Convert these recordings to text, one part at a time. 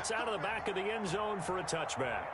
It's out of the back of the end zone for a touchback.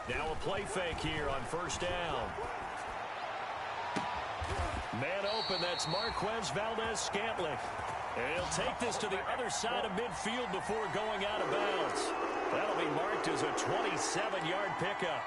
Now a play fake here on first down. Man open, that's Marquez Valdes-Scantling. And he'll take this to the other side of midfield before going out of bounds. That'll be marked as a 27-yard pickup.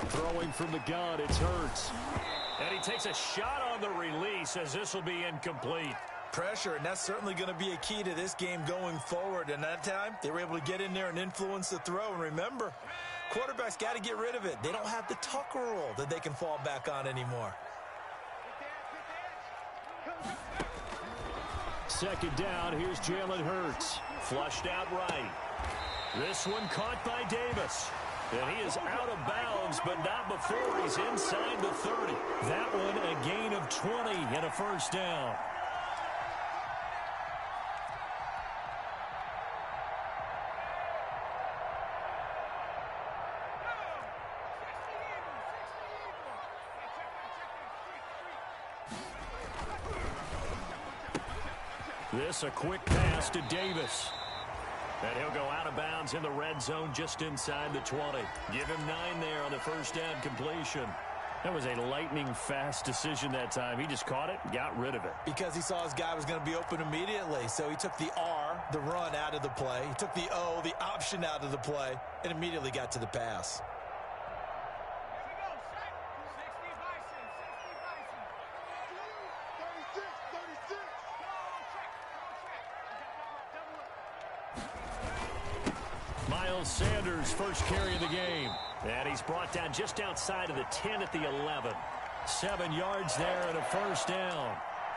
Throwing from the gun, it's Hurts. And he takes a shot on the release as this will be incomplete. Pressure, and that's certainly going to be a key to this game going forward. And that time, they were able to get in there and influence the throw. And remember, quarterbacks got to get rid of it. They don't have the Tucker rule that they can fall back on anymore. Second down, here's Jalen Hurts. Flushed out right. This one caught by Davis. And he is out of bounds, but not before he's inside the 30. That one a gain of 20 and a first down. This a quick pass to Davis. And he'll go out of bounds in the red zone just inside the 20. Give him 9 there on the first down completion. That was a lightning-fast decision that time. He just caught it, got rid of it. Because he saw his guy was going to be open immediately. So he took the R, the run, out of the play. He took the O, the option, out of the play, and immediately got to the pass. Miles Sanders, first carry of the game. And he's brought down just outside of the 10 at the 11. 7 yards there and a first down.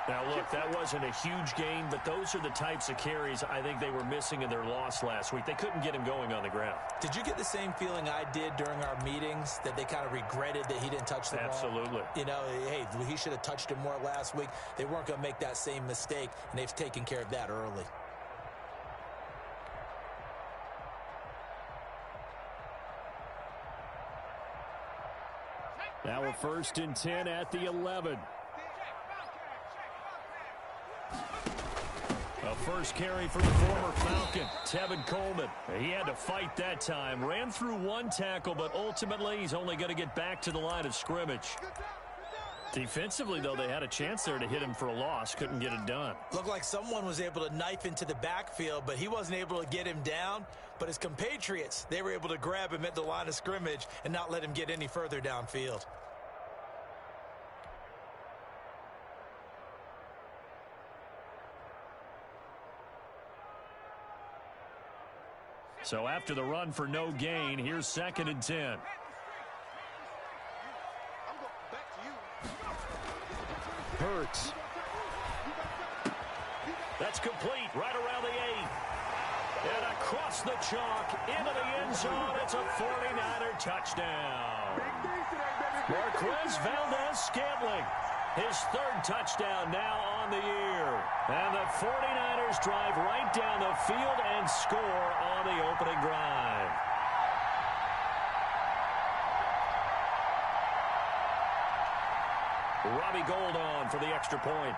Now, look, that wasn't a huge gain, but those are the types of carries I think they were missing in their loss last week. They couldn't get him going on the ground. Did you get the same feeling I did during our meetings, that they kind of regretted that he didn't touch the ball? Absolutely. You know, hey, he should have touched it more last week. They weren't going to make that same mistake, and they've taken care of that early. Now a first and 10 at the 11. A first carry for the former Falcon, Tevin Coleman. He had to fight that time. Ran through one tackle, but ultimately he's only going to get back to the line of scrimmage. Defensively, though, they had a chance there to hit him for a loss. Couldn't get it done. Looked like someone was able to knife into the backfield, but he wasn't able to get him down. But his compatriots, they were able to grab him at the line of scrimmage and not let him get any further downfield. So after the run for no gain, here's second and 10. Hurts. That's complete right around the 8. And across the chalk into the end zone. It's a 49er touchdown. Marquez Valdes-Scantling. His third touchdown now on the year. And the 49ers drive right down the field and score on the opening drive. Robbie Gould on for the extra point.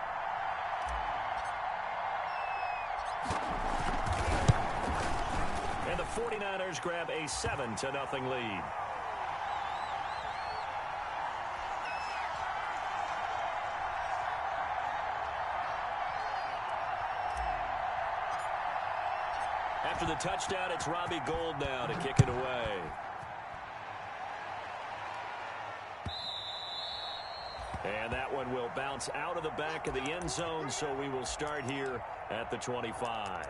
And the 49ers grab a 7-0 lead. After the touchdown, it's Robbie Gould now to kick it away. And that one will bounce out of the back of the end zone, so we will start here at the 25.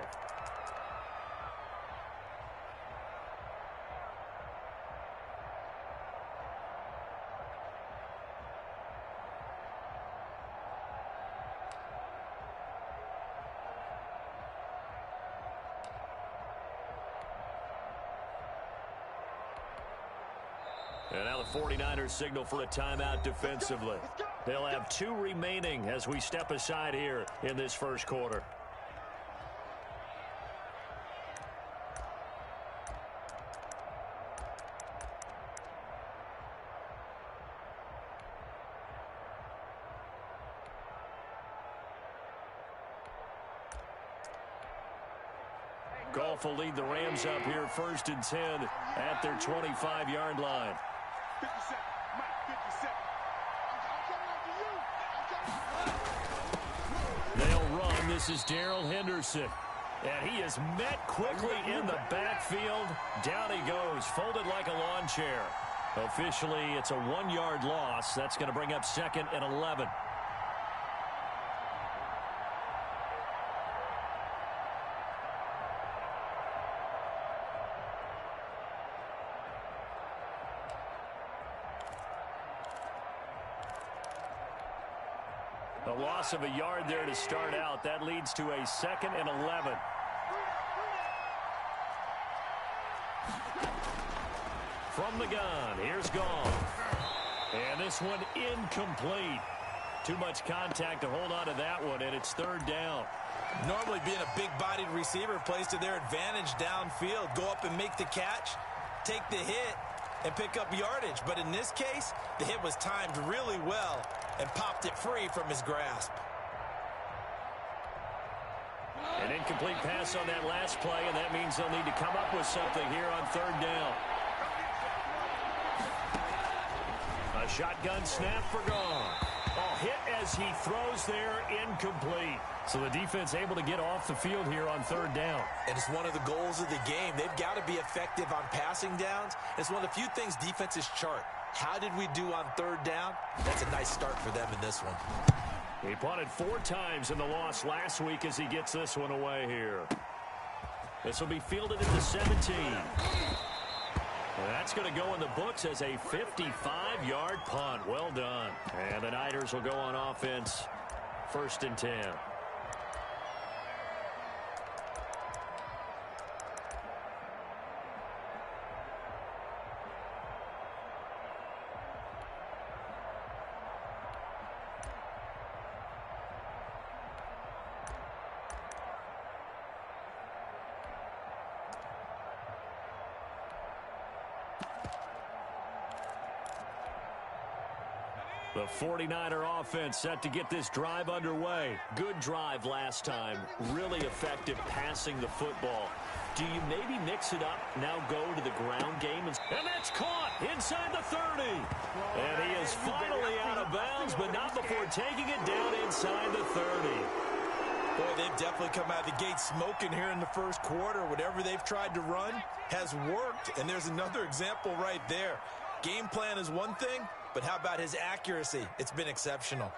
And now the 49ers signal for a timeout defensively. They'll have 2 remaining as we step aside here in this first quarter. Goff will lead the Rams up here 1st and 10 at their 25-yard line. 57, Mike, 57. They'll run. This is Darrell Henderson. And he is met quickly in the backfield. Down he goes, folded like a lawn chair. Officially, it's a 1-yard loss. That's going to bring up 2nd and 11. A loss of a yard there to start out. That leads to a 2nd and 11. From the gun, here's Goff. And this one incomplete. Too much contact to hold on to that one, and it's 3rd down. Normally being a big-bodied receiver plays to their advantage downfield. Go up and make the catch, take the hit, and pick up yardage. But in this case, the hit was timed really well and popped it free from his grasp. An incomplete pass on that last play, and that means they'll need to come up with something here on 3rd down. A shotgun snap for Goff. Hit as he throws there, incomplete. So the defense able to get off the field here on 3rd down. And it's one of the goals of the game. They've got to be effective on passing downs. It's one of the few things defenses chart. How did we do on 3rd down? That's a nice start for them in this one. He punted 4 times in the loss last week as he gets this one away here. This will be fielded at the 17. And that's going to go in the books as a 55-yard punt. Well done. And the Niners will go on offense 1st and 10. The 49er offense set to get this drive underway. Good drive last time. Really effective passing the football. Do you maybe mix it up, now go to the ground game? And that's caught inside the 30. And he is finally out of bounds, but not before taking it down inside the 30. Boy, they've definitely come out of the gate smoking here in the first quarter. Whatever they've tried to run has worked. And there's another example right there. Game plan is one thing, but how about his accuracy? It's been exceptional.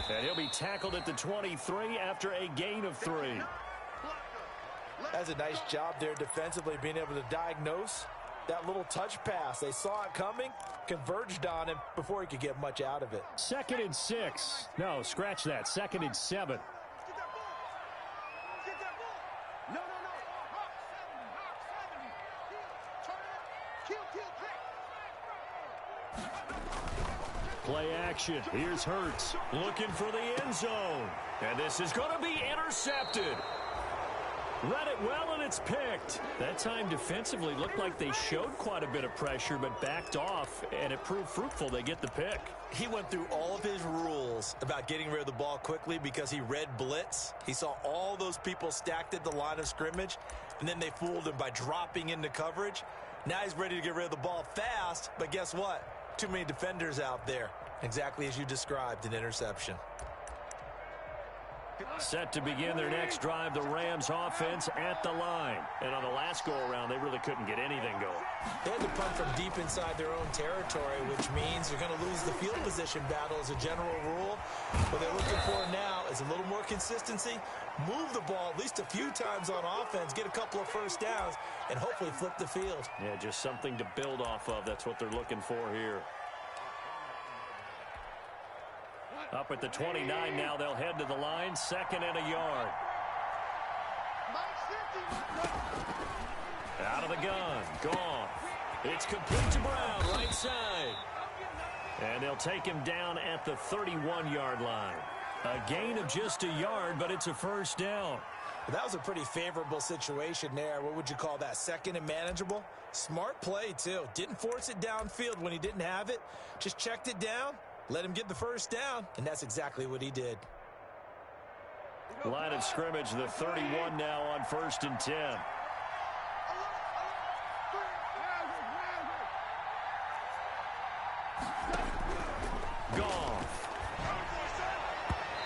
And he'll be tackled at the 23 after a gain of 3. That's a nice job there defensively, being able to diagnose that little touch pass. They saw it coming, converged on him before he could get much out of it. 2nd and 6. No, scratch that. 2nd and 7. Play action. Here's Hurts looking for the end zone. And this is going to be intercepted. Read it well, and it's picked. That time defensively looked like they showed quite a bit of pressure, but backed off, and it proved fruitful. They get the pick. He went through all of his rules about getting rid of the ball quickly because he read blitz. He saw all those people stacked at the line of scrimmage, and then they fooled him by dropping into coverage. Now he's ready to get rid of the ball fast, but guess what? Too many defenders out there. Exactly as you described, an interception. Set to begin their next drive, the Rams offense at the line. And on the last go-around, they really couldn't get anything going. They had to punt from deep inside their own territory, which means you're going to lose the field position battle as a general rule. What they're looking for now is a little more consistency, move the ball at least a few times on offense, get a couple of first downs, and hopefully flip the field. Yeah, just something to build off of. That's what they're looking for here. Up at the 29 now, they'll head to the line, 2nd and a yard. Out of the gun, gone. It's complete to Brown, right side. And they'll take him down at the 31-yard line. A gain of just a yard, but it's a first down. That was a pretty favorable situation there. What would you call that? 2nd and manageable? Smart play, too. Didn't force it downfield when he didn't have it. Just checked it down. Let him get the first down, and that's exactly what he did. Line of scrimmage, the 31 now on 1st and 10. Gone.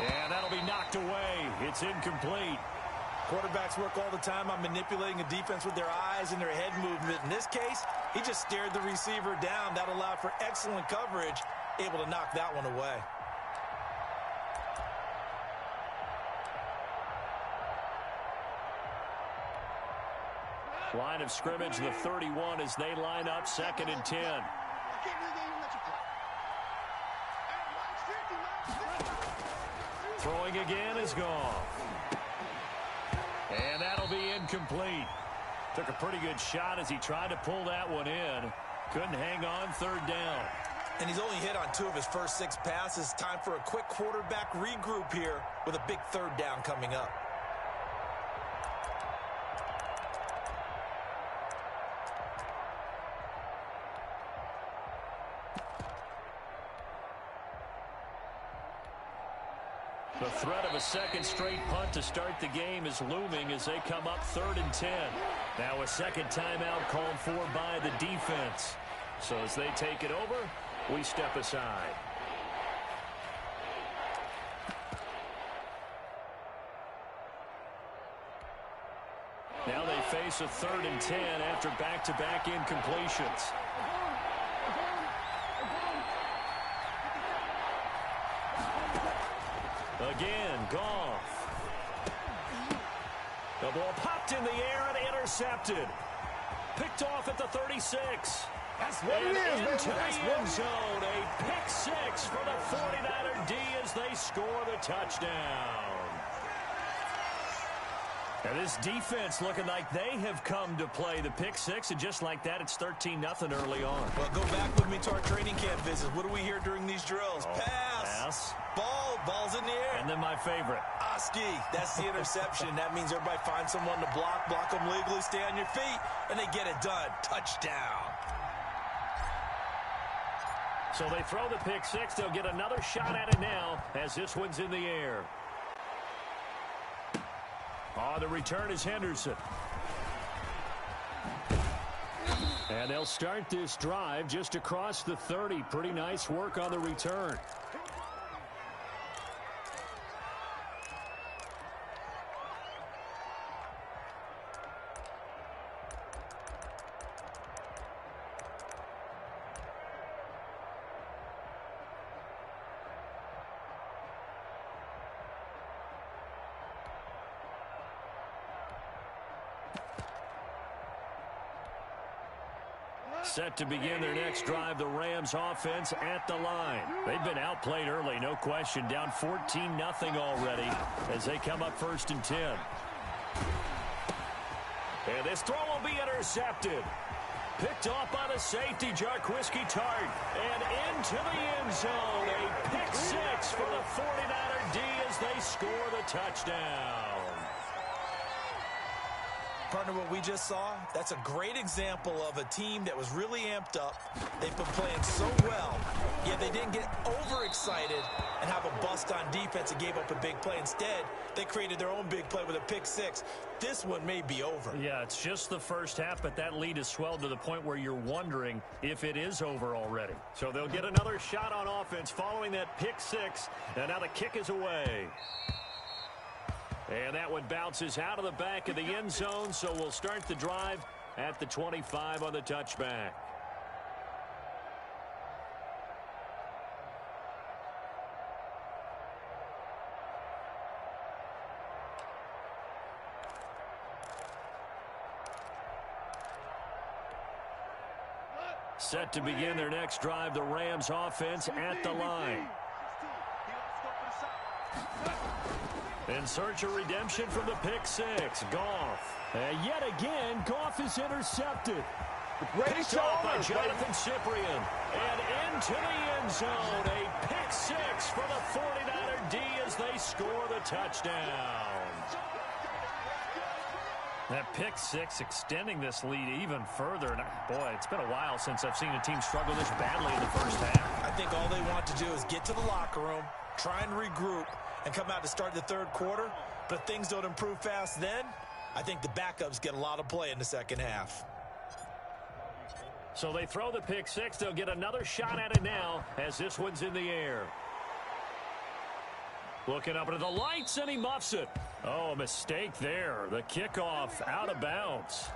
And that'll be knocked away. It's incomplete. Quarterbacks work all the time on manipulating a defense with their eyes and their head movement. In this case, he just stared the receiver down. That allowed for excellent coverage, able to knock that one away. Line of scrimmage, the 31 as they line up, 2nd and 10. Throwing again is gone. And that'll be incomplete. Took a pretty good shot as he tried to pull that one in. Couldn't hang on, 3rd down. And he's only hit on 2 of his first 6 passes. Time for a quick quarterback regroup here with a big 3rd down coming up. The threat of a 2nd straight punt to start the game is looming as they come up 3rd and 10. Now a 2nd timeout called for by the defense. So as they take it over, we step aside. Now they face a 3rd and 10 after back-to-back incompletions. Again, Goff. The ball popped in the air and intercepted. Picked off at the 36. That's what and it is, man. into the end zone. A pick 6 for the 49er D as they score the touchdown. And this defense looking like they have come to play the pick 6, and just like that, it's 13-0 early on. Well, go back with me to our training camp visit. What do we hear during these drills? Pass. Ball's in the air. And then my favorite. Oski, that's the interception. That means everybody finds someone to block them legally, stay on your feet, and they get it done. Touchdown. So they throw the pick 6. They'll get another shot at it now as this one's in the air. Oh, the return is Henderson. And they'll start this drive just across the 30. Pretty nice work on the return. Set to begin their next drive, the Rams offense at the line. They've been outplayed early, no question. Down 14-0 already as they come up 1st and 10. And this throw will be intercepted. Picked off by the safety, Jarquiski Tart. And into the end zone. A pick 6 for the 49er D as they score the touchdown. Partner, what we just saw, that's a great example of a team that was really amped up. They've been playing so well, yet they didn't get overexcited and have a bust on defense and gave up a big play. Instead, they created their own big play with a pick six. This one may be over. Yeah, it's just the first half, but that lead has swelled to the point where you're wondering if it is over already. So they'll get another shot on offense following that pick six, and now the kick is away. And that one bounces out of the back of the end zone, so we'll start the drive at the 25 on the touchback. Set to begin their next drive, the Rams offense at the line. In search of redemption from the pick six, Goff. And yet again, Goff is intercepted. Picked off by Jonathan Cyprien. And into the end zone, a pick six for the 49er D as they score the touchdown. That pick six extending this lead even further. And boy, it's been a while since I've seen a team struggle this badly in the first half. I think all they want to do is get to the locker room, try and regroup, and come out to start the third quarter. But if things don't improve fast then, I think the backups get a lot of play in the second half. So they throw the pick six. They'll get another shot at it now as this one's in the air. Looking up into the lights, and he muffs it. Oh, a mistake there. The kickoff out of bounds.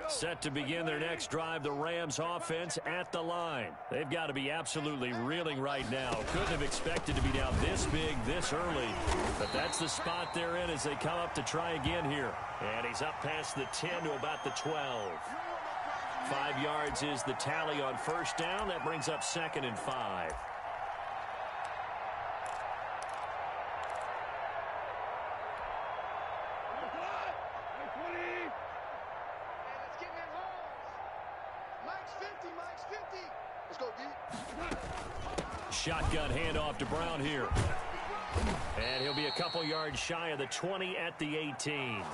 Set to begin their next drive, the Rams offense at the line. They've got to be absolutely reeling right now. Couldn't have expected to be down this big, this early. But that's the spot they're in as they come up to try again here. And he's up past the 10 to about the 12. 5 yards is the tally on first down. That brings up 2nd and 5. Shotgun handoff to Brown here. And he'll be a couple yards shy of the 20 at the 18.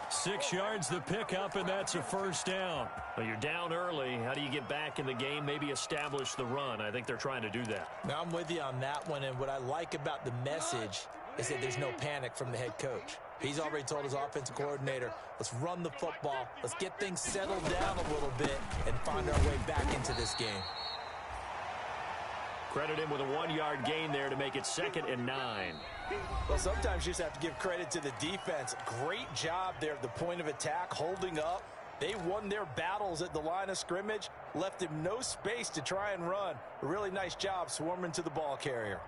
6 yards the pickup, and that's a first down. Well, you're down early. How do you get back in the game, maybe establish the run? I think they're trying to do that. Now, I'm with you on that one, and what I like about the message is that there's no panic from the head coach. He's already told his offensive coordinator, let's run the football, let's get things settled down a little bit, and find our way back into this game. Credit him with a 1-yard gain there to make it 2nd and 9. Well, sometimes you just have to give credit to the defense. Great job there at the point of attack, holding up. They won their battles at the line of scrimmage, left him no space to try and run. A really nice job swarming to the ball carrier.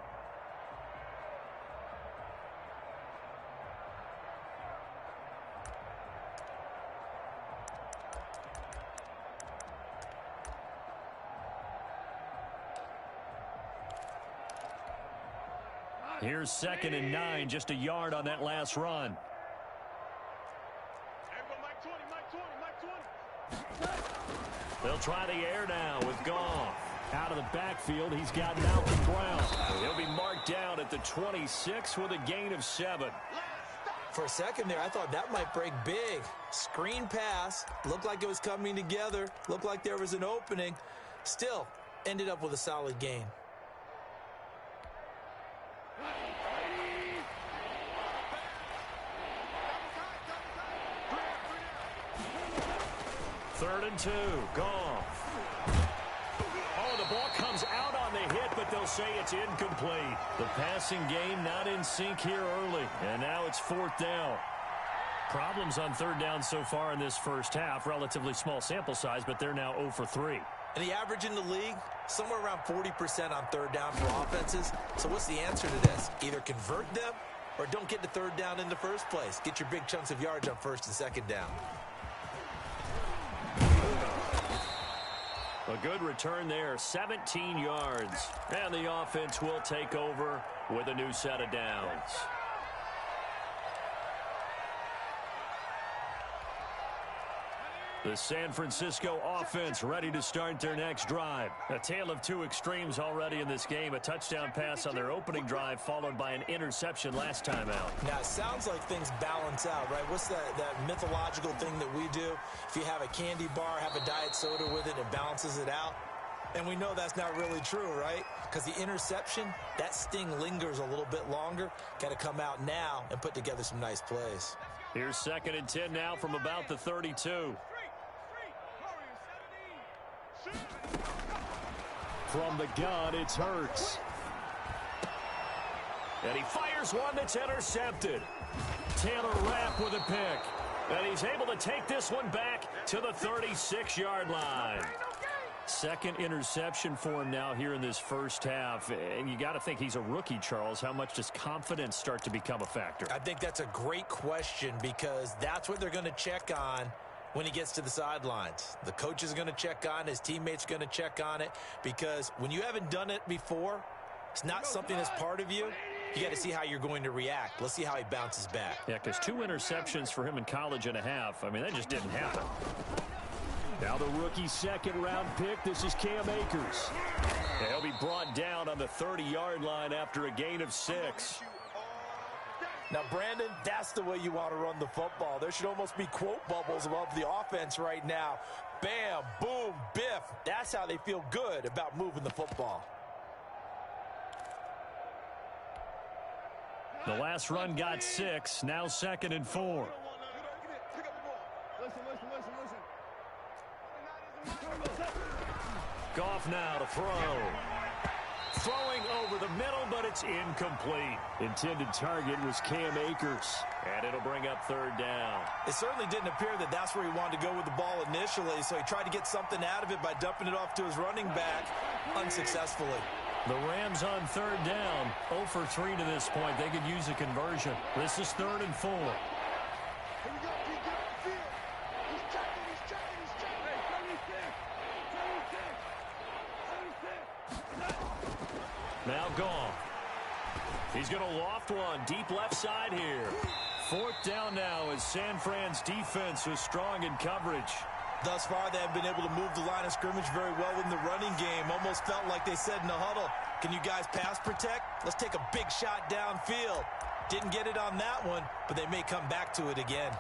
Here's 2nd and 9, just a yard on that last run. They'll try the air now with Goff. Out of the backfield, he's got Malcolm Brown. He'll be marked down at the 26 with a gain of 7. For a second there, I thought that might break big. Screen pass, looked like it was coming together, looked like there was an opening. Still, ended up with a solid gain. Third and 2, Goff. Oh, the ball comes out on the hit, but they'll say it's incomplete. The passing game not in sync here early, and now it's 4th down. Problems on 3rd down so far in this first half. Relatively small sample size, but they're now 0 for 3. And the average in the league, somewhere around 40% on 3rd down for offenses. So what's the answer to this? Either convert them or don't get to 3rd down in the first place. Get your big chunks of yards on 1st and 2nd down. A good return there, 17 yards. And the offense will take over with a new set of downs. The San Francisco offense ready to start their next drive. A tale of two extremes already in this game. A touchdown pass on their opening drive followed by an interception last time out. Now, it sounds like things balance out, right? What's that mythological thing that we do? If you have a candy bar, have a diet soda with it, it balances it out. And we know that's not really true, right? Because the interception, that sting lingers a little bit longer. Got to come out now and put together some nice plays. Here's 2nd and 10 now from about the 32. From the gun, it's Hurts. And he fires one that's intercepted. Taylor Rapp with a pick. And he's able to take this one back to the 36-yard line. Second interception for him now here in this first half. And you got to think he's a rookie, Charles. How much does confidence start to become a factor? I think that's a great question because that's what they're going to check on when he gets to the sidelines. The coach is going to check on, his teammates are going to check on it, because when you haven't done it before, it's not something that's part of you. You got to see how you're going to react. Let's see how he bounces back. Yeah, because 2 interceptions for him in college and a half. I mean, that just didn't happen. Now the rookie second-round pick. This is Cam Akers. He'll be brought down on the 30-yard line after a gain of 6. Now, Brandon, that's the way you want to run the football. There should almost be quote bubbles above the offense right now. Bam, boom, biff. That's how they feel good about moving the football. The last run got 6. Now 2nd and 4. Goff now to throw. Throwing over the middle, but it's incomplete. Intended target was Cam Akers. And it'll bring up 3rd down. It certainly didn't appear that that's where he wanted to go with the ball initially, so he tried to get something out of it by dumping it off to his running back unsuccessfully. The Rams on 3rd down. 0 for 3 to this point. They could use a conversion. This is 3rd and 4. Now Goff. He's going to loft one deep left side here. 4th down now as San Fran's defense is strong in coverage. Thus far, they have been able to move the line of scrimmage very well in the running game. Almost felt like they said in the huddle, can you guys pass protect? Let's take a big shot downfield. Didn't get it on that one, but they may come back to it again.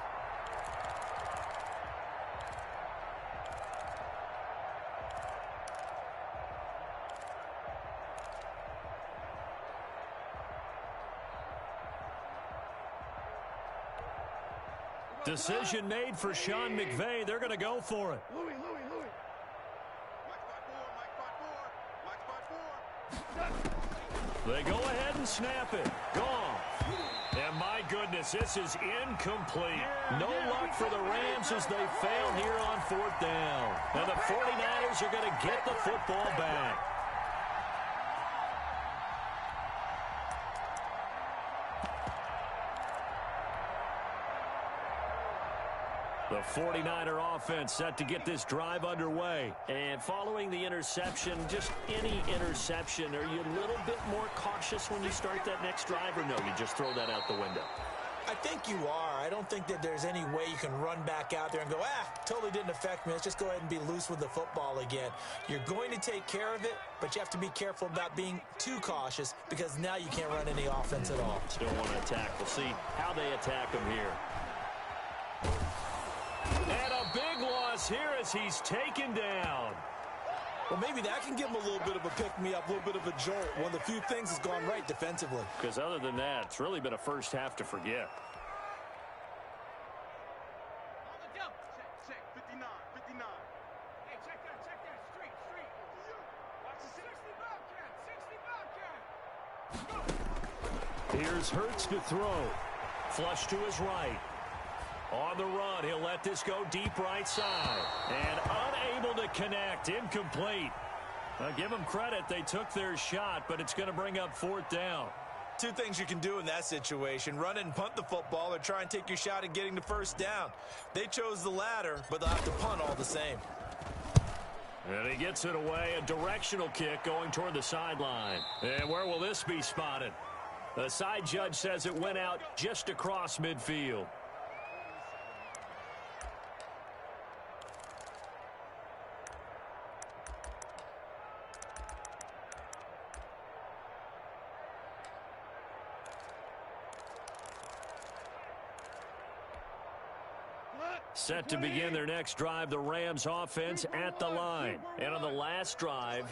Decision made for Sean McVay. They're going to go for it. Louis. They go ahead and snap it. Gone. And my goodness, this is incomplete. No luck for the Rams as they fail here on 4th down. And the 49ers are going to get the football back. The 49er offense set to get this drive underway. And following the interception, just any interception, are you a little bit more cautious when you start that next drive, or no, you just throw that out the window? I think you are. I don't think that there's any way you can run back out there and go, totally didn't affect me. Let's just go ahead and be loose with the football again. You're going to take care of it, but you have to be careful about being too cautious because now you can't run any offense at all. Still want to attack. We'll see how they attack him here. And a big loss here as he's taken down. Well, maybe that can give him a little bit of a pick-me-up, a little bit of a jolt. One of the few things that's gone right defensively. Because other than that, it's really been a first half to forget. Check, 59. Hey, check that, street. Watch the 60 Bobcat. Here's Hurts to throw. Flush to his right. On the run, he'll let this go deep right side. And unable to connect. Incomplete. Give them credit. They took their shot, but it's going to bring up 4th down. Two things you can do in that situation. Run it and punt the football or try and take your shot at getting the 1st down. They chose the latter, but they'll have to punt all the same. And he gets it away. A directional kick going toward the sideline. And where will this be spotted? The side judge says it went out just across midfield. Set to begin their next drive, the Rams offense at the line. And on the last drive,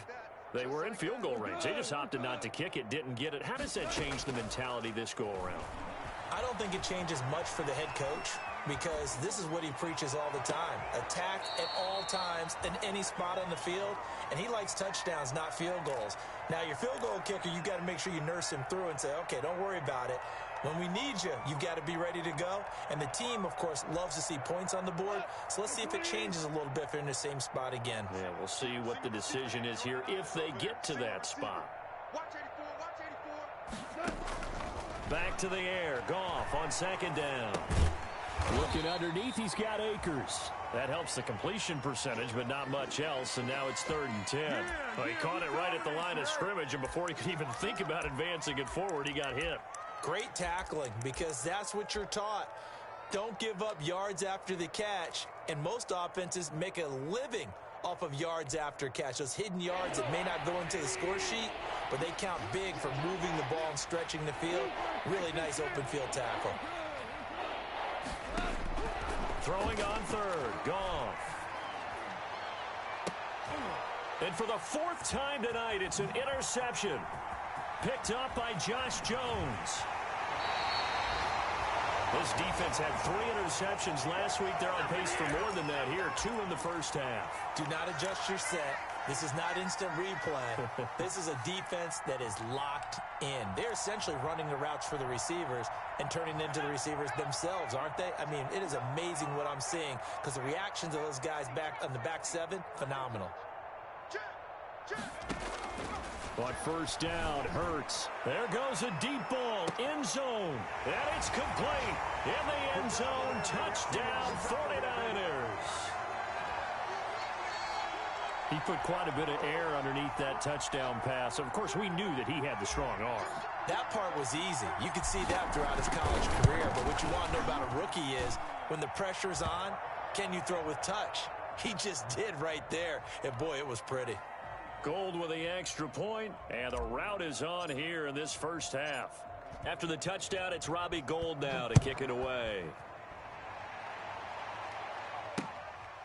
they were in field goal range. They just opted not to kick it, didn't get it. How does that change the mentality this go around? I don't think it changes much for the head coach because this is what he preaches all the time. Attack at all times in any spot on the field, and he likes touchdowns, not field goals. Now, your field goal kicker, you've got to make sure you nurse him through and say, okay, don't worry about it. When we need you, you've got to be ready to go. And the team, of course, loves to see points on the board. So let's see if it changes a little bit if they're in the same spot again. Yeah, we'll see what the decision is here if they get to that spot. Back to the air. Goff on second down. Looking underneath, he's got Akers. That helps the completion percentage, but not much else, and now it's 3rd and 10. Well, he caught it right at the line of scrimmage, and before he could even think about advancing it forward, he got hit. Great tackling, because that's what you're taught. Don't give up yards after the catch, and most offenses make a living off of yards after catch. Those hidden yards that may not go into the score sheet, but they count big for moving the ball and stretching the field. Really nice open field tackle. Throwing on third, Goff. And for the 4th time tonight, it's an interception. Picked up by Josh Jones. This defense had 3 interceptions last week. They're on pace for more than that here. 2 in the first half. Do not adjust your set. This is not instant replay. This is a defense that is locked in. They're essentially running the routes for the receivers and turning into the receivers themselves, aren't they? I mean, it is amazing what I'm seeing because the reactions of those guys back on the back 7, phenomenal. On first down, Hurts. There goes a deep ball, end zone, and it's complete. In the end zone, touchdown, 49ers. He put quite a bit of air underneath that touchdown pass. Of course, we knew that he had the strong arm. That part was easy. You could see that throughout his college career. But what you want to know about a rookie is when the pressure's on, can you throw with touch? He just did right there. And, boy, it was pretty. Gold with the extra point, and the route is on here in this first half. After the touchdown, it's Robbie Gould now to kick it away.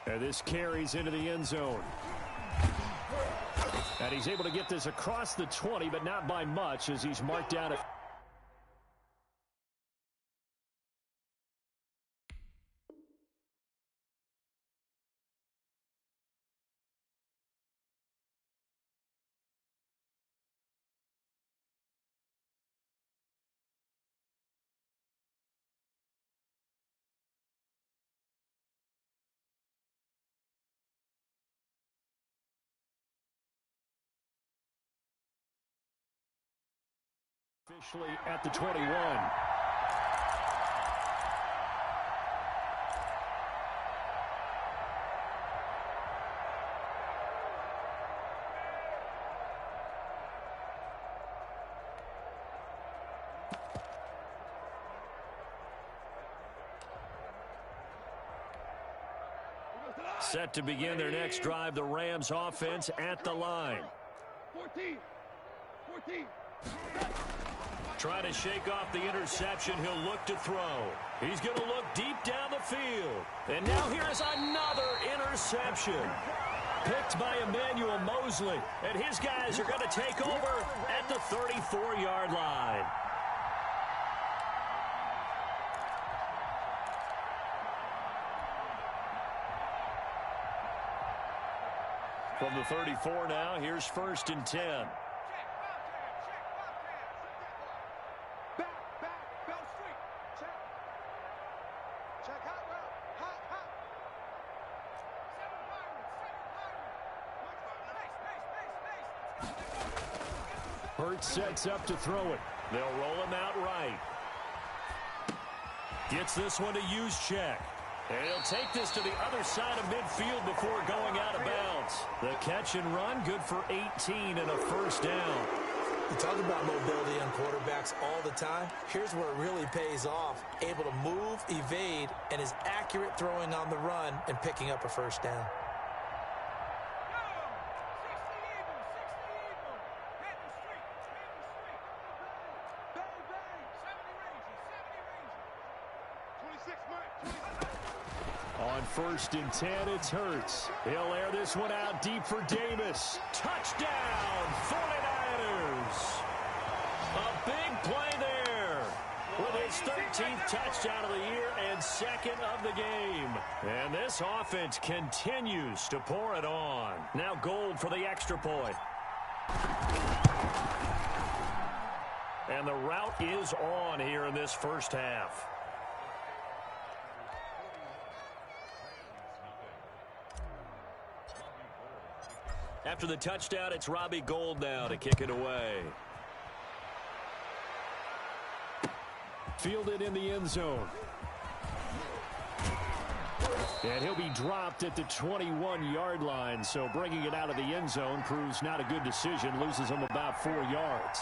And this carries into the end zone. And he's able to get this across the 20, but not by much as he's marked down at... Officially at the 21. Set to begin their next drive, the Rams offense at the line. 14. Trying to shake off the interception. He'll look to throw. He's going to look deep down the field. And now here's another interception. Picked by Emmanuel Mosley. And his guys are going to take over at the 34-yard line. From the 34 now, here's 1st and 10. Hurts sets up to throw it. They'll roll him out right. Gets this one to Juszczyk. And he'll take this to the other side of midfield before going out of bounds. The catch and run, good for 18 and a first down. You talk about mobility on quarterbacks all the time. Here's where it really pays off. Able to move, evade, and is accurate throwing on the run and picking up a first down. 1st and 10, it's Hurts. He'll air this one out deep for Davis. Touchdown, 49ers. A big play there with his 13th touchdown of the year and 2nd of the game. And this offense continues to pour it on. Now Gold for the extra point. And the route is on here in this first half. After the touchdown, it's Robbie Gould now to kick it away. Fielded in the end zone. And he'll be dropped at the 21-yard line. So bringing it out of the end zone proves not a good decision. Loses him about 4 yards.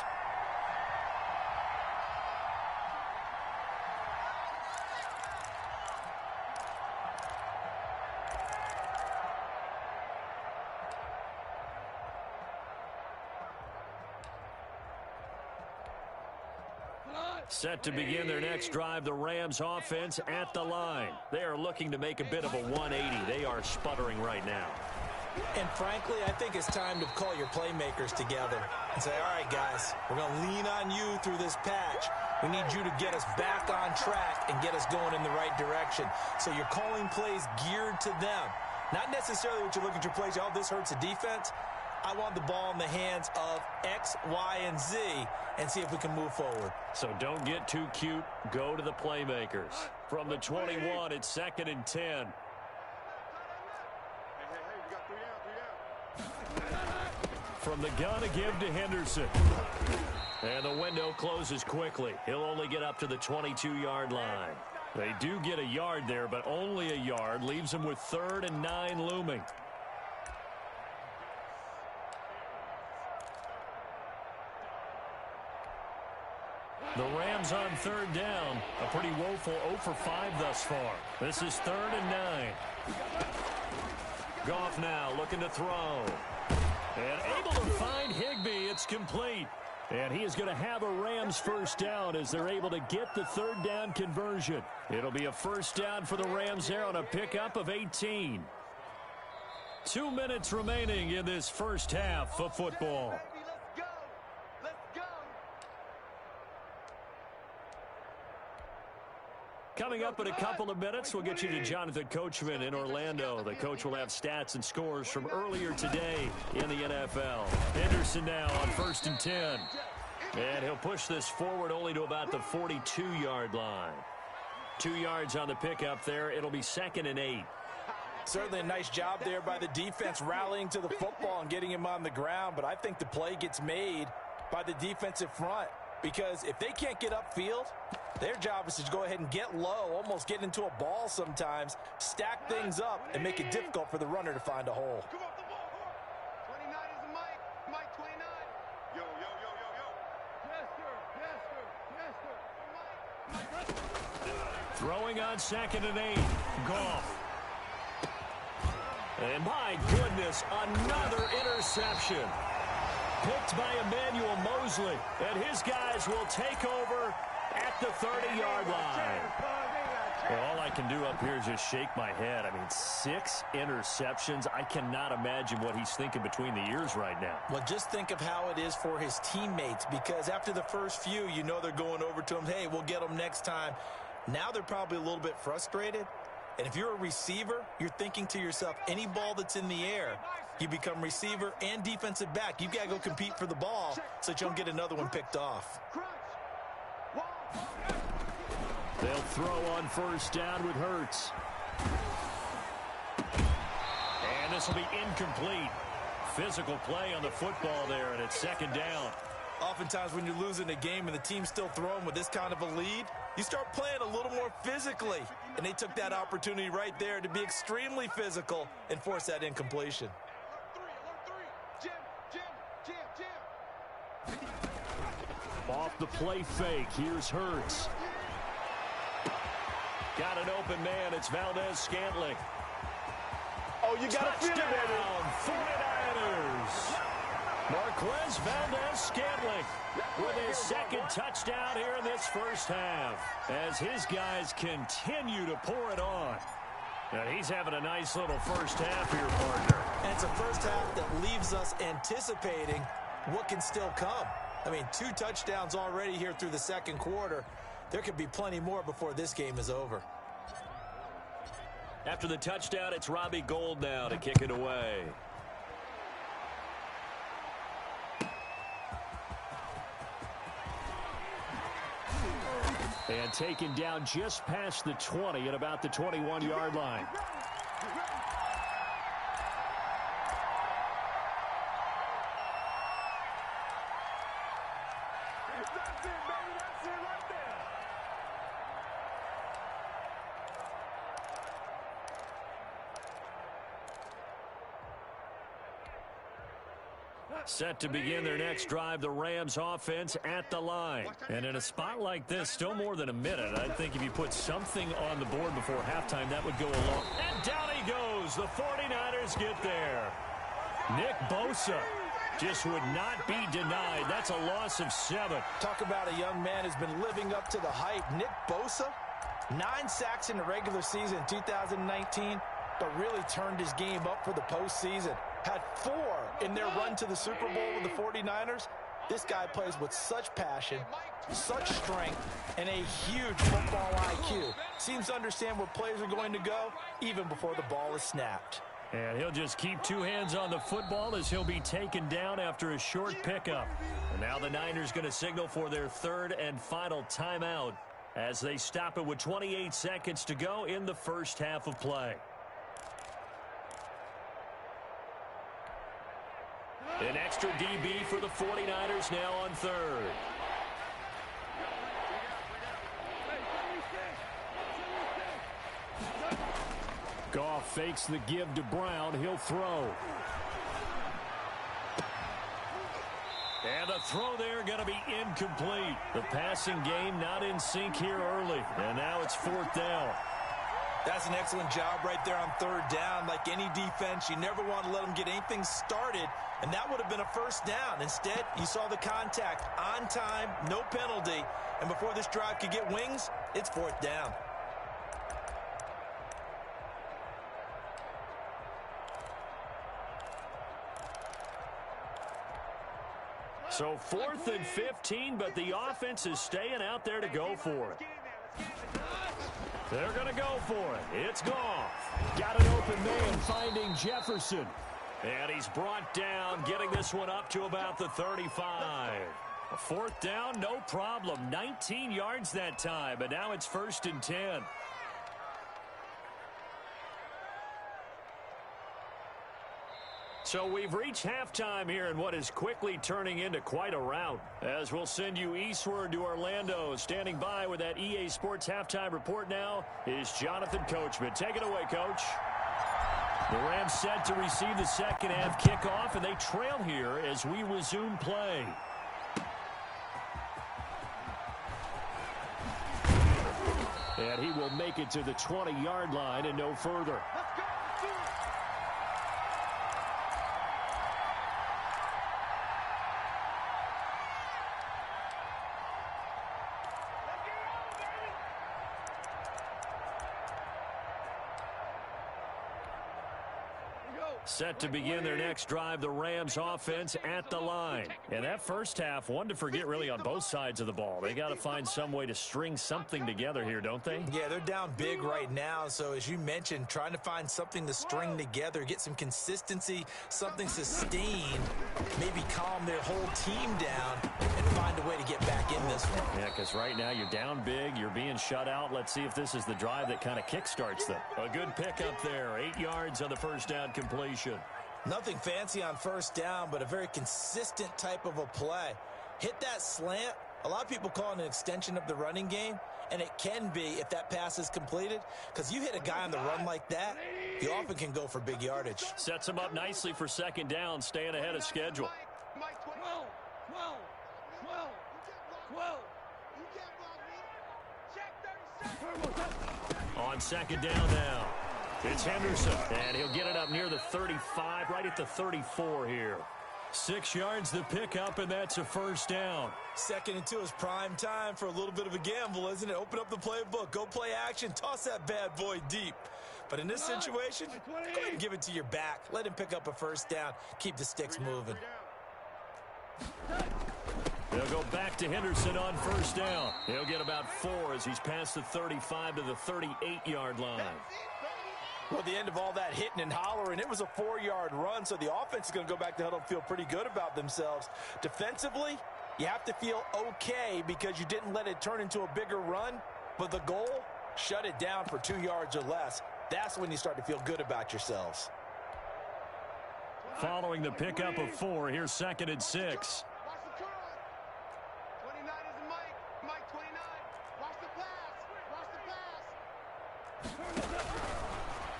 Set to begin their next drive, the Rams offense at the line. They are looking to make a bit of a 180. They are sputtering right now. And frankly, I think it's time to call your playmakers together and say, all right, guys, we're going to lean on you through this patch. We need you to get us back on track and get us going in the right direction. So you're calling plays geared to them. Not necessarily what you look at your plays, oh, this hurts the defense. I want the ball in the hands of X, Y, and Z and see if we can move forward. So don't get too cute. Go to the playmakers. From the 21, it's 2nd and 10. Hey, you got 3 down. From the gun, a give to Henderson. And the window closes quickly. He'll only get up to the 22-yard line. They do get a yard there, but only a yard. Leaves them with 3rd and 9 looming. The Rams on 3rd down. A pretty woeful 0 for 5 thus far. This is 3rd and 9. Goff now looking to throw. And able to find Higbee. It's complete. And he is going to have a Rams first down as they're able to get the 3rd down conversion. It'll be a first down for the Rams there on a pickup of 18. 2 minutes remaining in this first half of football. Coming up in a couple of minutes, we'll get you to Jonathan Coachman in Orlando. The coach will have stats and scores from earlier today in the NFL. Henderson now on 1st and 10. And he'll push this forward only to about the 42-yard line. 2 yards on the pickup there. It'll be 2nd and 8. Certainly a nice job there by the defense rallying to the football and getting him on the ground. But I think the play gets made by the defensive front. Because if they can't get upfield, their job is to go ahead and get low, almost get into a ball sometimes, stack things up, and make it difficult for the runner to find a hole. Come off the ball. 29 is the Mike. Mike 29. Yo, yo, yo, yo, yo. Yes, sir. Yes, sir. Mike. Throwing on 2nd and 8. Goff. And my goodness, another interception. Picked by Emmanuel Mosley. And his guys will take over at the 30-yard line. Well, all I can do up here is just shake my head. I mean, 6 interceptions. I cannot imagine what he's thinking between the ears right now. Well, just think of how it is for his teammates, because after the first few, you know they're going over to him, hey, we'll get them next time. Now they're probably a little bit frustrated. And if you're a receiver, you're thinking to yourself, any ball that's in the air, you become receiver and defensive back. You've got to go compete for the ball so that you don't get another one picked off. They'll throw on 1st down with Hurts. And this will be incomplete. Physical play on the football there, and it's 2nd down. Oftentimes when you're losing a game and the team's still throwing with this kind of a lead, you start playing a little more physically. And they took that opportunity right there to be extremely physical and force that incompletion. Off the play fake, here's Hurts. Got an open man, it's Valdez-Scantling. Oh, you got to feel it, baby. 49ers. Marquez Valdez-Scantling with his 2nd touchdown here in this first half as his guys continue to pour it on. And he's having a nice little first half here, partner. And it's a first half that leaves us anticipating what can still come. I mean, 2 touchdowns already here through the second quarter. There could be plenty more before this game is over. After the touchdown, it's Robbie Gould now to kick it away. And taken down just past the 20 at about the 21-yard line. That's it, baby. That's it right there. Set to begin their next drive, the Rams offense at the line. And in a spot like this, still more than a minute. I think if you put something on the board before halftime, that would go along. And down he goes. The 49ers get there. Nick Bosa just would not be denied. That's a loss of 7. Talk about a young man who's been living up to the hype. Nick Bosa, 9 sacks in the regular season in 2019, but really turned his game up for the postseason. Had 4 in their run to the Super Bowl with the 49ers. This guy plays with such passion, such strength, and a huge football IQ. Seems to understand where plays are going to go even before the ball is snapped. And he'll just keep 2 hands on the football as he'll be taken down after a short pickup. And now the Niners going to signal for their 3rd and final timeout as they stop it with 28 seconds to go in the first half of play. An extra DB for the 49ers now on 3rd. Goff fakes the give to Brown. He'll throw. And the throw there going to be incomplete. The passing game not in sync here early. And now it's 4th down. That's an excellent job right there on 3rd down. Like any defense, you never want to let them get anything started, and that would have been a first down. Instead, you saw the contact on time, no penalty, and before this drive could get wings, it's 4th down. So 4th and 15, but the offense is staying out there to go for it. They're going to go for it. It's Goff. Got an open man finding Jefferson. And he's brought down, getting this one up to about the 35. 4th down, no problem. 19 yards that time, but now it's 1st and 10. So we've reached halftime here in what is quickly turning into quite a rout. As we'll send you eastward to Orlando. Standing by with that EA Sports halftime report now is Jonathan Coachman. Take it away, Coach. The Rams set to receive the second half kickoff, and they trail here as we resume play. And he will make it to the 20-yard line and no further. Set to begin their next drive, the Rams offense at the line. And that first half, one to forget really on both sides of the ball. They got to find some way to string something together here, don't they? Yeah, they're down big right now. So as you mentioned, trying to find something to string together, get some consistency, something sustained, maybe calm their whole team down and find a way to get back in this one. Yeah, because right now you're down big, you're being shut out. Let's see if this is the drive that kind of kickstarts them. A good pickup there, 8 yards on the first down completion. Nothing fancy on first down, but a very consistent type of a play. Hit that slant. A lot of people call it an extension of the running game, and it can be if that pass is completed, because you hit a guy on the run like that, he often can go for big yardage. Sets him up nicely for second down, staying ahead of schedule. On second down now. It's Henderson, and he'll get it up near the 35, right at the 34 here. 6 yards the pickup, and that's a first down. 2nd and 2 is prime time for a little bit of a gamble, isn't it? Open up the playbook, go play action, toss that bad boy deep. But in this situation, go ahead and give it to your back. Let him pick up a first down. Keep the sticks moving. They'll go back to Henderson on first down. He'll get about 4 as he's past the 35 to the 38-yard line. Well, at the end of all that hitting and hollering, it was a 4-yard run, so the offense is going to go back to huddle and feel pretty good about themselves. Defensively, you have to feel okay because you didn't let it turn into a bigger run, but the goal, shut it down for 2 yards or less. That's when you start to feel good about yourselves. Following the pickup of 4, here's 2nd and 6.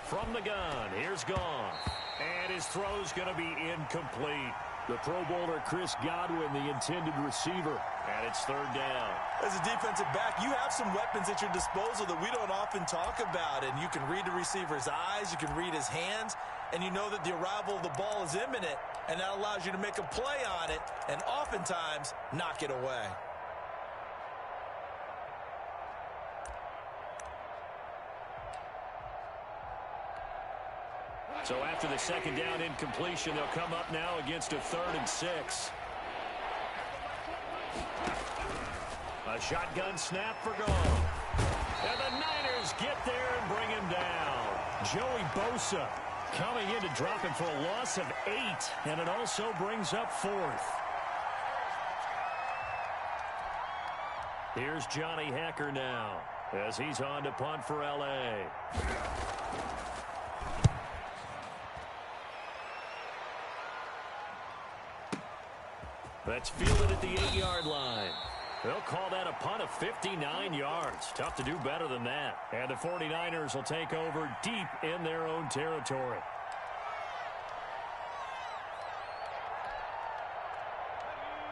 From the gun, here's Goff. And his throw's going to be incomplete. The Pro Bowler Chris Godwin, the intended receiver. And it's 3rd down. As a defensive back, you have some weapons at your disposal that we don't often talk about. And you can read the receiver's eyes, you can read his hands, and you know that the arrival of the ball is imminent. And that allows you to make a play on it and oftentimes knock it away. So after the 2nd down incompletion, they'll come up now against a 3rd and 6. A shotgun snap for Goff. And the Niners get there and bring him down. Joey Bosa coming in to drop him for a loss of 8. And it also brings up 4th. Here's Johnny Hekker now as he's on to punt for L.A. That's fielded at the 8-yard line. They'll call that a punt of 59 yards. Tough to do better than that. And the 49ers will take over deep in their own territory.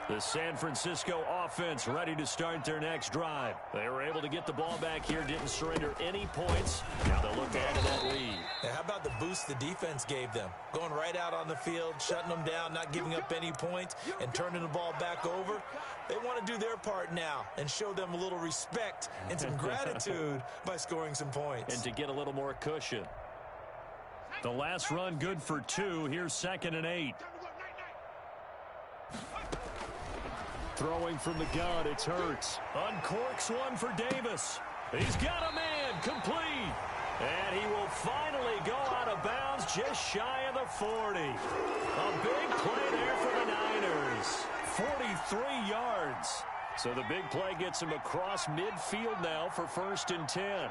The San Francisco offense ready to start their next drive. They were able to get the ball back here, didn't surrender any points. Now they'll look to add to that lead. Now, how about the boost the defense gave them? Going right out on the field, shutting them down, not giving up any points, and turning the ball back over. They want to do their part now and show them a little respect and some gratitude by scoring some points. And to get a little more cushion. The last run good for 2. Here's 2nd and 8. Throwing from the gun, it's Hurts. Uncorks one for Davis. He's got a man, complete. And he will finally go out of bounds just shy of the 40. A big play there for the Niners. 43 yards. So the big play gets him across midfield now for 1st and 10.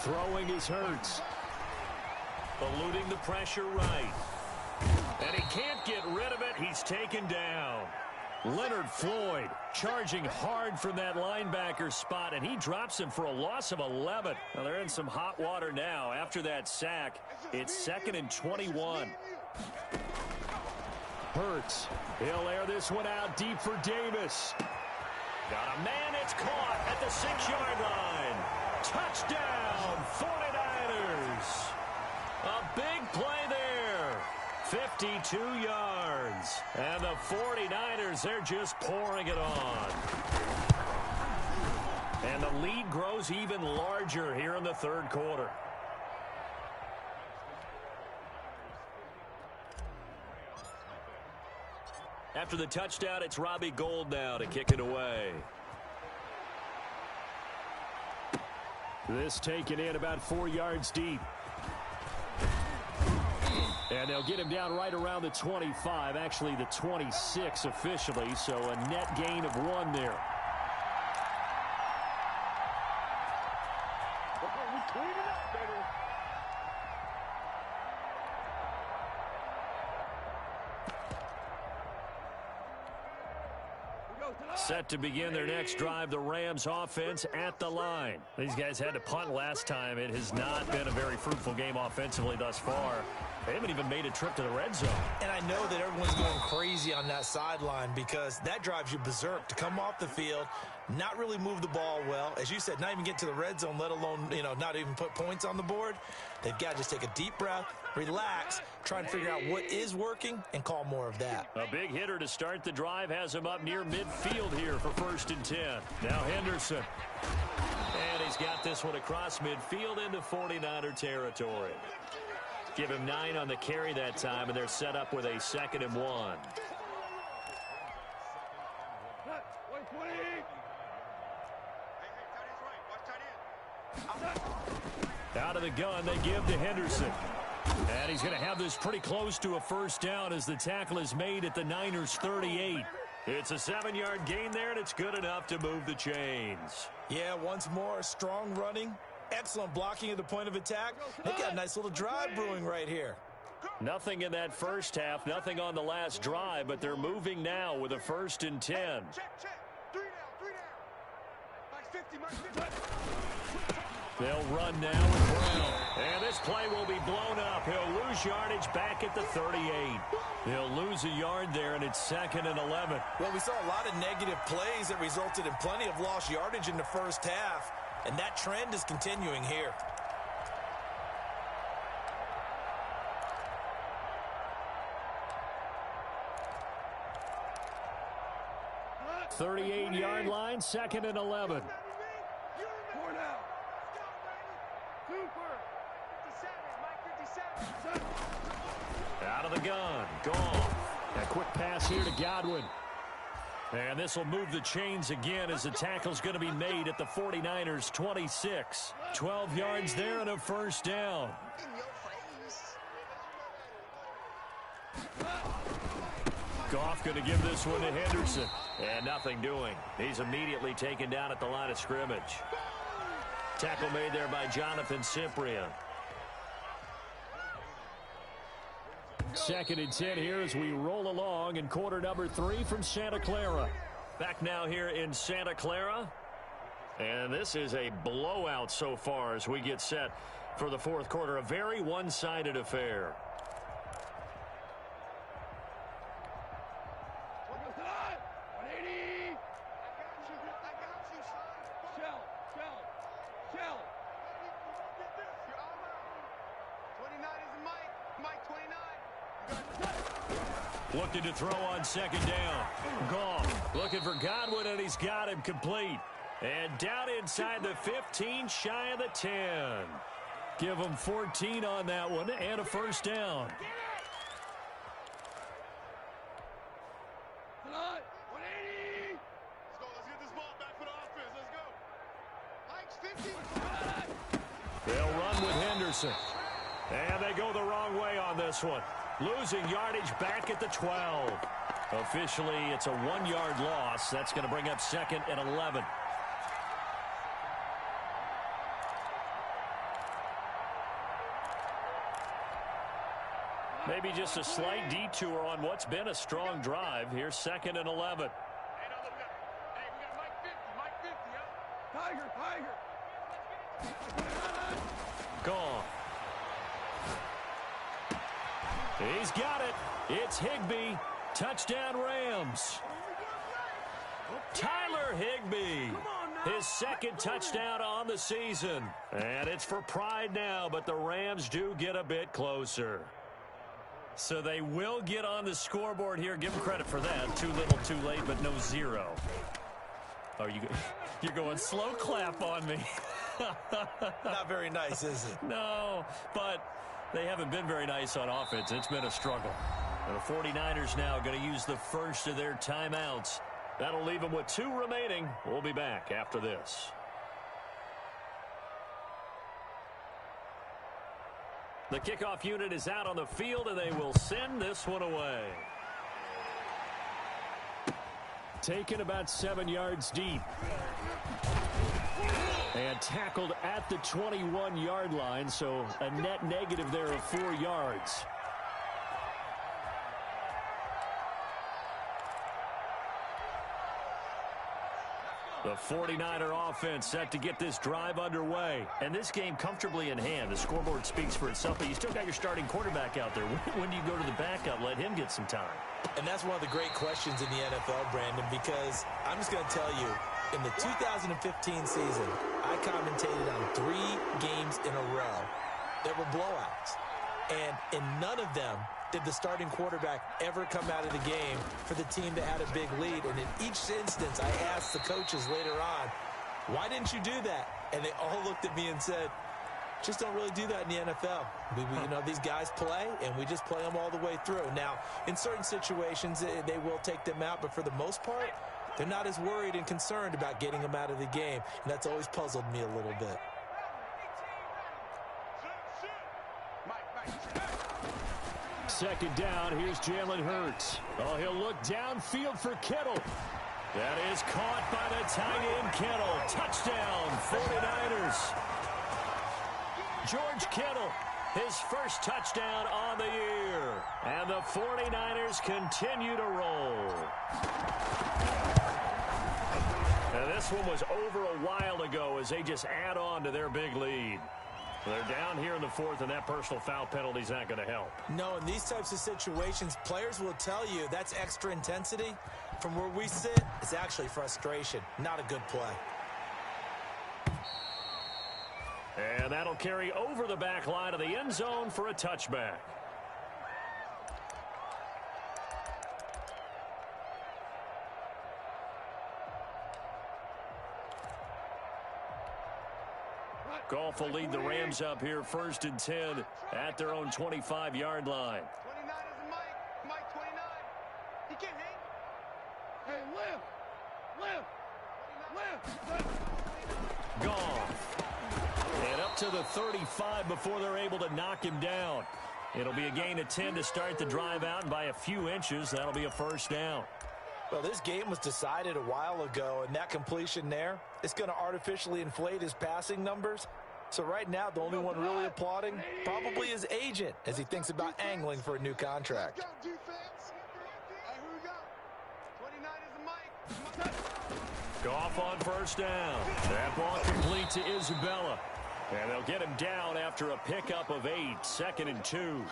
Throwing is Hurts. Eluding the pressure right. And he can't get rid of it. He's taken down. Leonard Floyd charging hard from that linebacker spot, and he drops him for a loss of 11. Now they're in some hot water now. After that sack, it's 2nd and 21. Hurts. He'll air this one out deep for Davis. Got a man. It's caught at the 6-yard line. Touchdown, 49ers. A big play there. 52 yards. And the 49ers, they're just pouring it on. And the lead grows even larger here in the 3rd quarter. After the touchdown, it's Robbie Gould now to kick it away. This taken in about 4 yards deep. And they'll get him down right around the 25, actually the 26 officially, so a net gain of 1 there. Set to begin their next drive, the Rams offense at the line. These guys had to punt last time. It has not been a very fruitful game offensively thus far. They haven't even made a trip to the red zone. And I know that everyone's going crazy on that sideline because that drives you berserk to come off the field, not really move the ball well. As you said, not even get to the red zone, let alone, not even put points on the board. They've got to just take a deep breath, relax, try and figure out what is working, and call more of that. A big hitter to start the drive has him up near midfield here for 1st and 10. Now Henderson. And he's got this one across midfield into 49er territory. Give him 9 on the carry that time, and they're set up with a 2nd and 1. Out of the gun, they give to Henderson. And he's going to have this pretty close to a 1st down as the tackle is made at the Niners' 38. It's a 7-yard gain there, and it's good enough to move the chains. Yeah, once more, strong running, excellent blocking at the point of attack. They've got a nice little drive brewing right here. Nothing in that first half, nothing on the last drive, but they're moving now with a 1st and 10. Check. 3 down. Mike 50. They'll run now with Brown. And this play will be blown up. He'll lose yardage back at the 38. He'll lose a yard there, and it's 2nd and 11. Well, we saw a lot of negative plays that resulted in plenty of lost yardage in the first half, and that trend is continuing here. 38-yard line, 2nd and 11. Out of the gun. Gone. A quick pass here to Godwin. And this will move the chains again as the tackle's going to be made at the 49ers' 26. 12 yards there and a 1st down. Goff going to give this one to Henderson. And nothing doing. He's immediately taken down at the line of scrimmage. Tackle made there by Jonathan Cyprien. 2nd and 10 here as we roll along in quarter number 3 from Santa Clara. Back now here in Santa Clara. And this is a blowout so far as we get set for the 4th quarter. A very one-sided affair. Looking to throw on 2nd down. Goff looking for Godwin, and he's got him complete. And down inside the 15, shy of the 10. Give him 14 on that one and a 1st down. They'll run with Henderson. And they go the wrong way on this one. Losing yardage back at the 12. Officially, it's a 1-yard loss. That's going to bring up 2nd and 11. Maybe just a slight detour on what's been a strong drive. Here's 2nd and 11. Gone. He's got it. It's Higbee. Touchdown Rams. Tyler Higbee. His 2nd touchdown on the season. And it's for pride now, but the Rams do get a bit closer. So they will get on the scoreboard here. Give them credit for that. Too little, too late, but no 0. Oh, you're going slow clap on me. Not very nice, is it? No, but they haven't been very nice on offense. It's been a struggle. And the 49ers now going to use the first of their timeouts. That'll leave them with 2 remaining. We'll be back after this. The kickoff unit is out on the field, and they will send this one away. Taken about 7 yards deep. And tackled at the 21-yard line, so a net negative there of 4 yards. The 49er offense set to get this drive underway. And this game comfortably in hand. The scoreboard speaks for itself, but you still got your starting quarterback out there. When do you go to the backup? Let him get some time. And that's one of the great questions in the NFL, Brandon, because I'm just going to tell you, in the 2015 season, I commentated on 3 games in a row that were blowouts. And in none of them did the starting quarterback ever come out of the game for the team that had a big lead. And in each instance, I asked the coaches later on, why didn't you do that? And they all looked at me and said, just don't really do that in the NFL. You know, these guys play, and we just play them all the way through. Now, in certain situations, they will take them out, but for the most part, they're not as worried and concerned about getting them out of the game, and that's always puzzled me a little bit. Second down, here's Jalen Hurts. Oh, he'll look downfield for Kittle. That is caught by the tight end, Kittle. Touchdown, 49ers. George Kittle, his first touchdown on the year. And the 49ers continue to roll. And this one was over a while ago as they just add on to their big lead. They're down here in the 4th, and that personal foul penalty is not going to help. No, in these types of situations, players will tell you that's extra intensity. From where we sit, it's actually frustration, not a good play. And that'll carry over the back line of the end zone for a touchback. Goff will lead the Rams up here 1st and 10 at their own 25-yard line. 29 is a Mike 29. He can't hang. Hey, lift. Goff. And up to the 35 before they're able to knock him down. It'll be a gain of 10 to start the drive out, and by a few inches, that'll be a first down. Well, this game was decided a while ago, and that completion there is going to artificially inflate his passing numbers. So right now, the only one really applauding probably his agent as he thinks about angling for a new contract. Let's go, defense. Hey, who we got? 29 is a Mike. Goff on first down. That ball complete to Isabella. And they'll get him down after a pickup of 8, 2nd and 2.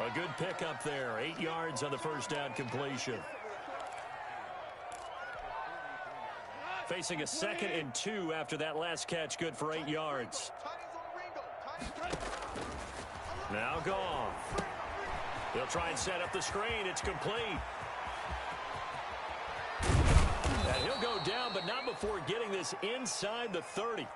A good pickup there, 8 yards on the first down completion. Facing a 2nd and 2 after that last catch, good for 8 yards. Now Goff. They'll try and set up the screen. It's complete. And he'll go down, but not before getting this inside the 30.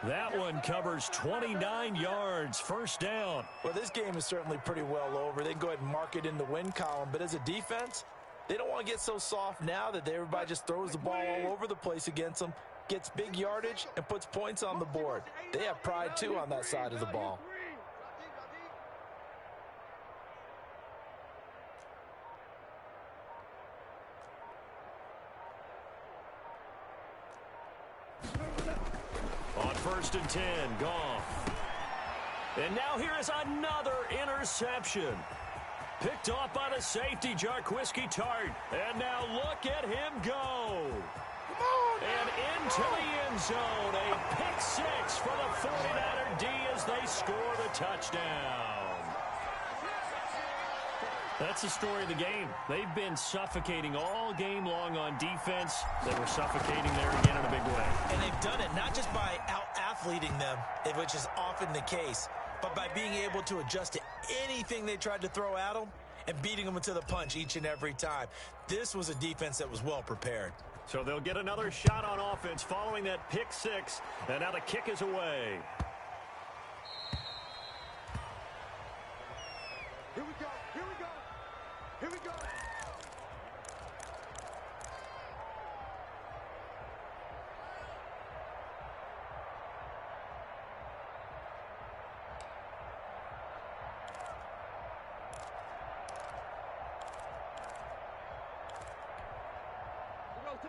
That one covers 29 yards, first down. Well, this game is certainly pretty well over. They can go ahead and mark it in the win column, but as a defense, they don't want to get so soft now that everybody just throws the ball all over the place against them, gets big yardage, and puts points on the board. They have pride, too, on that side of the ball. On 1st and 10, Goff. And now here is another interception. Picked off by the safety, Jarquiski Tart. And now look at him go. And into the end zone. A pick 6 for the 49er D as they score the touchdown. That's the story of the game. They've been suffocating all game long on defense. They were suffocating there again in a big way. And they've done it not just by out-athleting them, which is often the case, but by being able to adjust to anything they tried to throw at them and beating them to the punch each and every time. This was a defense that was well prepared. So they'll get another shot on offense following that pick 6, and now the kick is away. Here we go. Here we go. Here we go.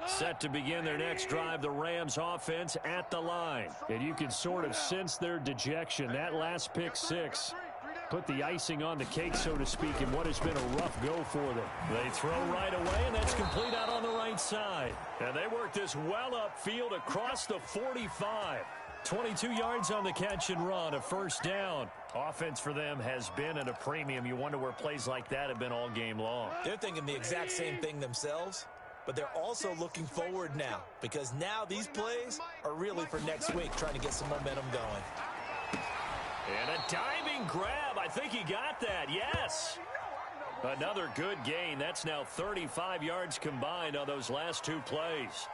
Set to begin their next drive, the Rams offense at the line. And you can sort of sense their dejection. That last pick 6 put the icing on the cake, so to speak, in what has been a rough go for them. They throw right away, and that's complete out on the right side. And they work this well upfield across the 45. 22 yards on the catch and run, a first down. Offense for them has been at a premium. You wonder where plays like that have been all game long. They're thinking the exact same thing themselves, but they're also looking forward now, because now these plays are really for next week, trying to get some momentum going. And a diving grab. I think he got that. Yes. Another good gain. That's now 35 yards combined on those last two plays.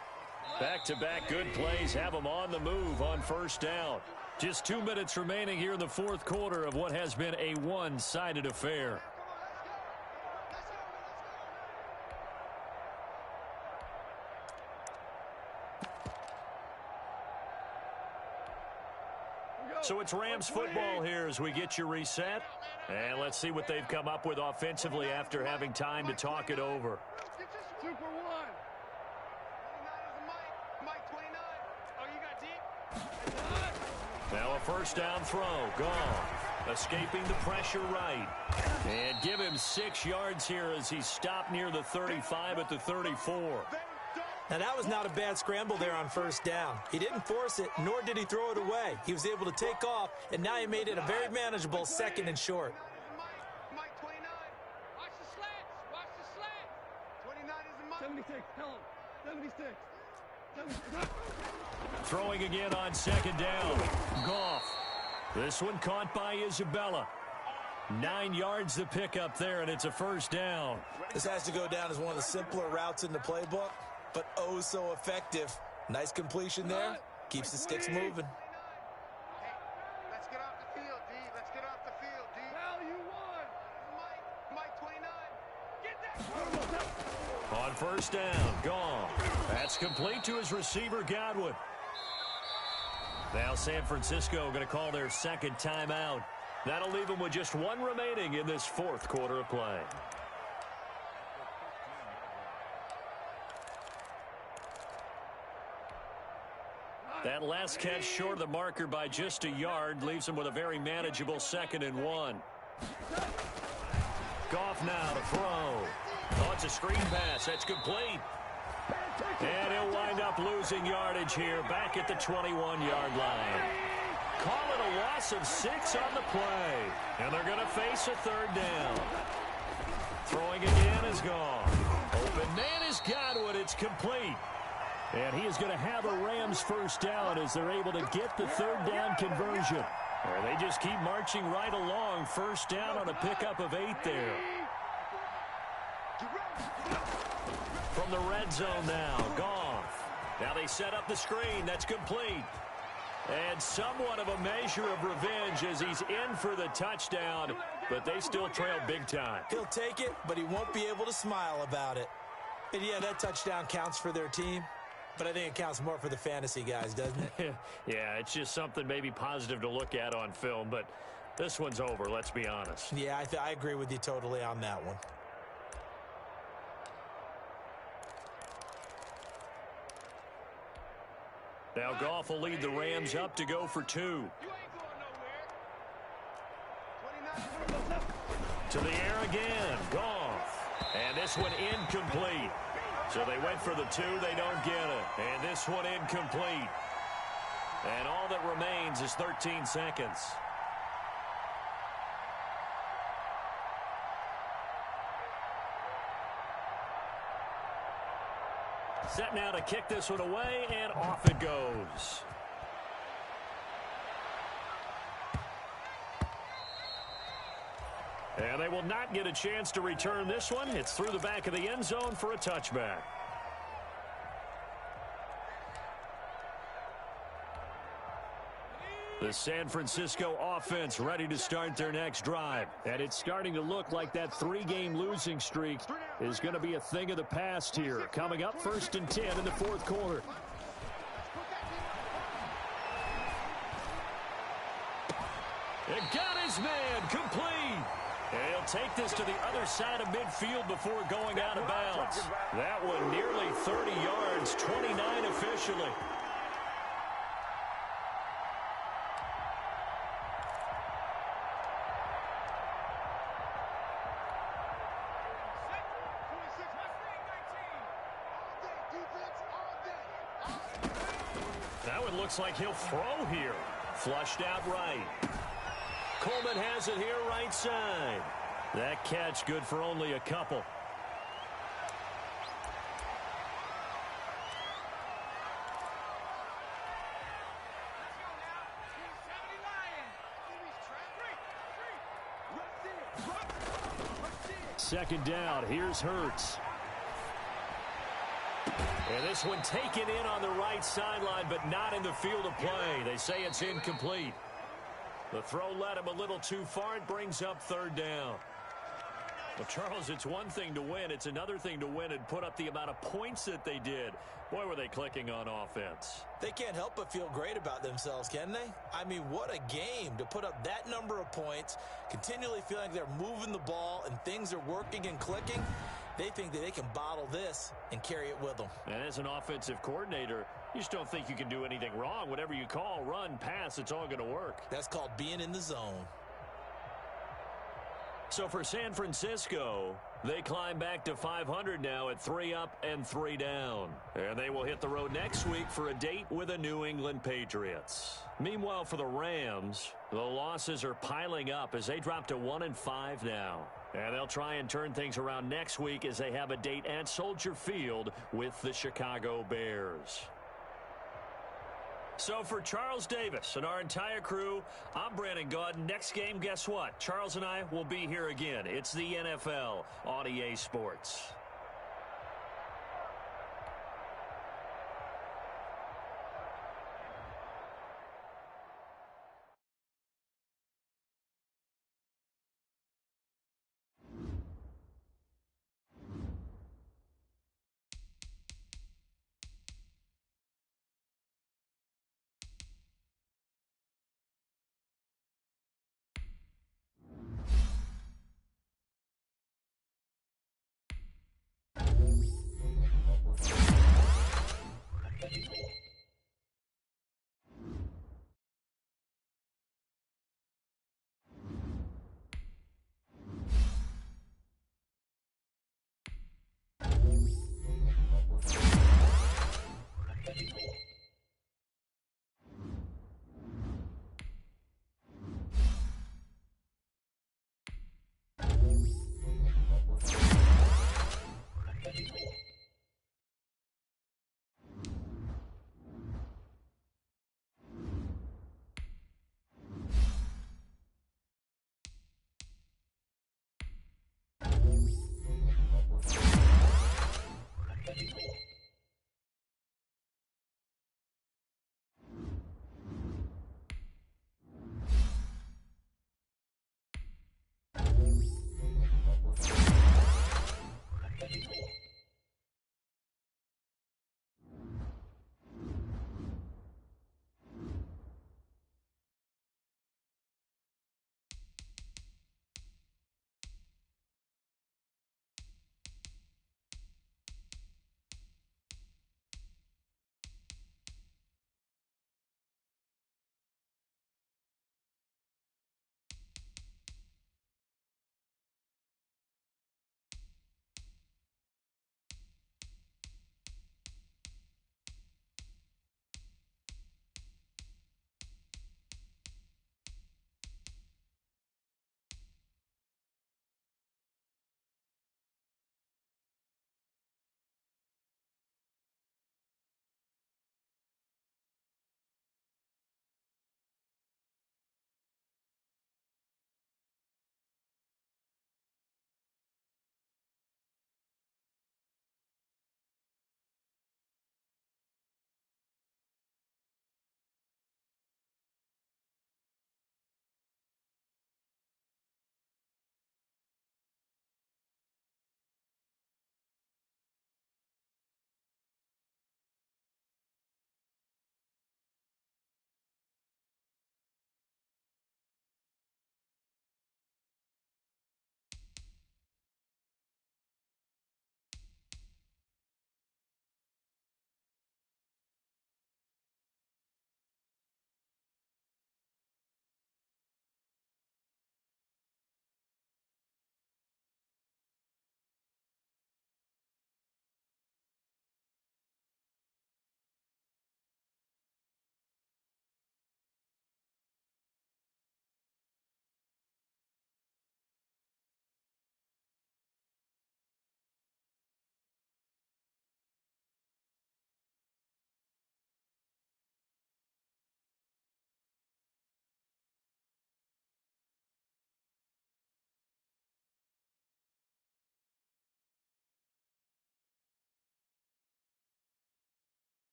Back-to-back good plays have them on the move on first down. Just 2 minutes remaining here in the fourth quarter of what has been a one-sided affair. So it's Rams football here as we get you reset. And let's see what they've come up with offensively after having time to talk it over. Now a first down throw. Goff escaping the pressure right. And give him 6 yards here as he stopped near the 35 at the 34. Now, that was not a bad scramble there on first down. He didn't force it, nor did he throw it away. He was able to take off, and now he made it a very manageable second and short. Mike 29. Watch the slants. Watch the slants. 29 is the Mike. 76. Tell him. 76. Throwing again on second down. Goff. This one caught by Isabella. 9 yards the pickup there, and it's a first down. This has to go down as one of the simpler routes in the playbook, but oh so effective. Nice completion there. Keeps the sticks moving. Hey, let's get off the field, D. Let's get off the field, D. Hell, you won. Mike 29. Get that. On first down, gone. That's complete to his receiver, Godwin. Now San Francisco going to call their second timeout. That'll leave them with just one remaining in this fourth quarter of play. That last catch short of the marker by just a yard leaves them with a very manageable 2nd and 1. Goff now to throw. Oh, it's a screen pass. That's complete. And he'll wind up losing yardage here back at the 21-yard line. Call it a loss of 6 on the play. And they're going to face a third down. Throwing again is gone. Open man is Godwin. It's complete. And he is going to have a Rams first down as they're able to get the third down conversion. Or they just keep marching right along. First down on a pickup of 8 there. From the red zone now, Goff. Now they set up the screen. That's complete. And somewhat of a measure of revenge as he's in for the touchdown, but they still trail big time. He'll take it, but he won't be able to smile about it. And yeah, that touchdown counts for their team, but I think it counts more for the fantasy guys, doesn't it? Yeah, it's just something maybe positive to look at on film, but this one's over, let's be honest. Yeah, I agree with you totally on that one. Now Goff will lead the Rams up to go for 2. You ain't going nowhere. 29. To the air again, Goff. And this one incomplete. So they went for the 2, they don't get it. And this one incomplete. And all that remains is 13 seconds. Set now to kick this one away, and off it goes. And they will not get a chance to return this one. It's through the back of the end zone for a touchback. The San Francisco offense ready to start their next drive. And it's starting to look like that 3-game losing streak is going to be a thing of the past here. Coming up 1st and 10 in the fourth quarter. It got his man complete. And he'll take this to the other side of midfield before going out of bounds. That one nearly 30 yards, 29 officially. Now it looks like he'll throw here. Flushed out right. Coleman has it here right side. That catch good for only a couple. Second down. Here's Hurts. And this one taken in on the right sideline, but not in the field of play. They say it's incomplete. The throw led him a little too far. It brings up third down. Well, Charles, it's one thing to win. It's another thing to win and put up the amount of points that they did. Boy, were they clicking on offense. They can't help but feel great about themselves, can they? I mean, what a game to put up that number of points, continually feeling like they're moving the ball and things are working and clicking. They think that they can bottle this and carry it with them. And as an offensive coordinator, you just don't think you can do anything wrong. Whatever you call, run, pass, it's all going to work. That's called being in the zone. So for San Francisco, they climb back to 500 now at 3 up and 3 down. And they will hit the road next week for a date with the New England Patriots. Meanwhile, for the Rams, the losses are piling up as they drop to 1-5 now. And they'll try and turn things around next week as they have a date at Soldier Field with the Chicago Bears. So for Charles Davis and our entire crew, I'm Brandon Gaudin. Next game, guess what? Charles and I will be here again. It's the NFL on EA Sports.